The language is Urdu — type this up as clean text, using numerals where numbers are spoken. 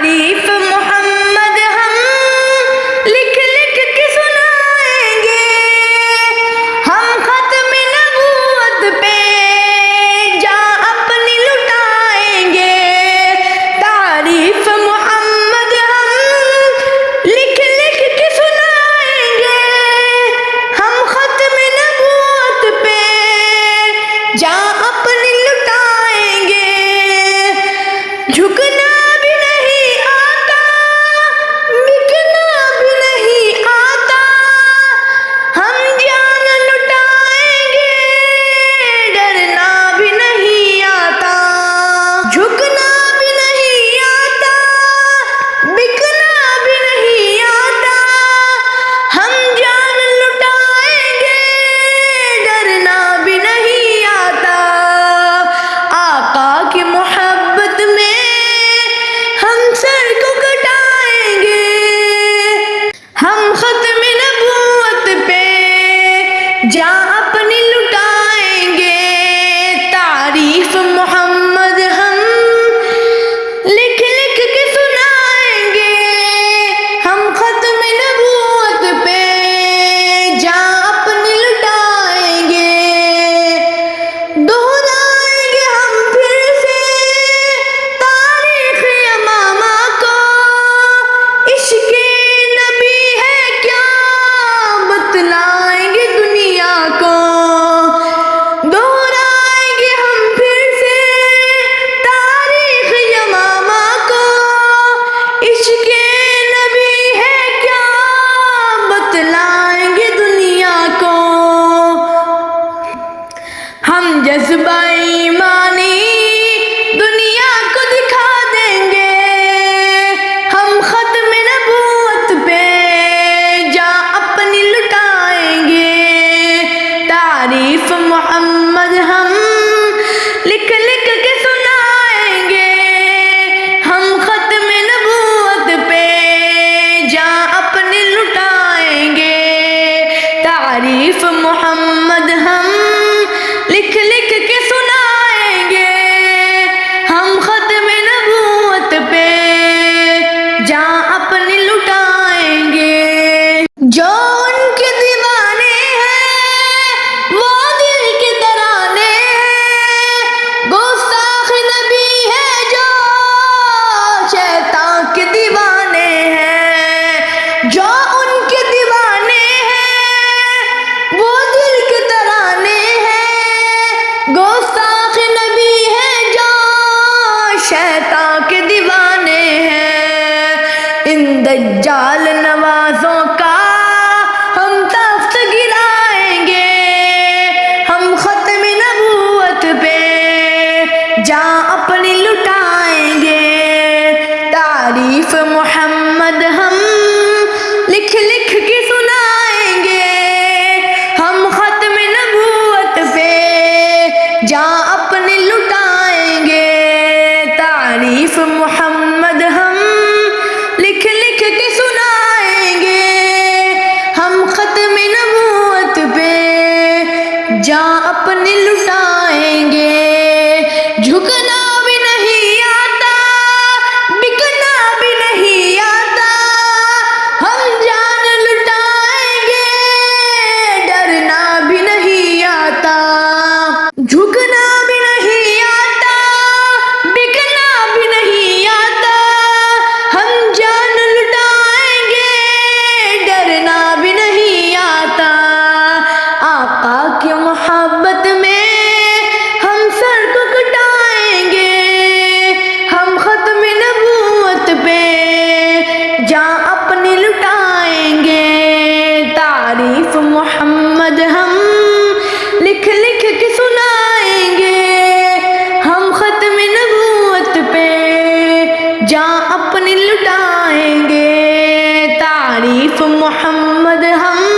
تعریف محمد ہم لکھ لکھ کے سنائیں گے، ہم ختم نبوت پہ جان اپنی لٹائیں گے۔ تعریف محمد ہم لکھ لکھ کے سنائیں گے، ہم ختم نبوت پہ جان اپنی لٹائیں گے۔ جھکنا بھی نہیں آتا، بکنا بھی نہیں آتا، ہم جان لٹائیں گے، ڈرنا بھی نہیں آتا۔ جھکنا بھی نہیں آتا، بکنا بھی نہیں آتا، ہم جان لٹائیں گے، ڈرنا بھی نہیں آتا۔ آقا کی محبت میں ہم سر کو کٹائیں گے، ہم ختم نبوت پہ جان اپنی لٹائیں گے۔ تعریف محمد ہم لکھ لکھ کے سنائیں گے، ہم ختم نبوت پہ جان اپنی لٹائیں گے۔ دہرائیں گے ہم پھر سے تاریخ امامہ کو، عشق نبی ہے کیا بتلائیں گے دنیا کو۔ دہرائیں گے ہم پھر سے تاریخ امامہ کو، عشق نبی ہے کیا بتلائیں گے دنیا کو۔ ہم جذبہ ایمانی دنیا کو دکھا دیں گے، ہم ختم نبوت پہ جان اپنی لٹائیں گے۔ تعریف محمد ہم لکھ لکھ کے سنائیں گے، ہم ختم نبوت پہ جان اپنی لٹائیں گے۔ تعریف محمد ہم لکھ لکھ کے سنائیں گے، ہم ختم نبوت پہ جان اپنی لٹائیں گے۔ جو ان کے دیوانے ہیں وہ دل کے ترانے ہیں، گستاخ نبی ہے جو شیطان کے دیوانے ہیں۔ جو ان کے دیوانے ہیں وہ دل کے ترانے ہیں، گستاخ نبی ہے جو شیطان کے دیوانے ہیں۔ ان دجال نوازوں کا ہم تخت گرائیں گے، ہم ختم نبوت پہ جان اپنی لٹائیں گے۔ تعریف محمد ہم لکھ لکھ کے سنائیں گے، ہم ختم نبوت پہ جان اپنی لٹائیں گے۔ تعریف محمد ہم لکھ لکھ کے سنائیں گے، ہم ختم نبوت پہ جان اپنی لٹائیں گے۔ جھکنا بھی نہیں آتا، بکنا بھی نہیں آتا، ہم جان لٹائیں گے، ڈرنا بھی نہیں آتا۔ جھکنا بھی نہیں آتا، بکنا بھی نہیں آتا، ہم جان لٹائیں گے، ڈرنا بھی نہیں آتا۔ آقا کی محبت میں ہم سر کو کٹائیں گے، ہم ختم نبوت پہ جان اپنی لٹائیں گے۔ تعریف محمد ہم لکھ لکھ کے سنائیں گے، ہم ختم نبوت پہ جان اپنی لٹائیں گے۔ تعریف محمد ہم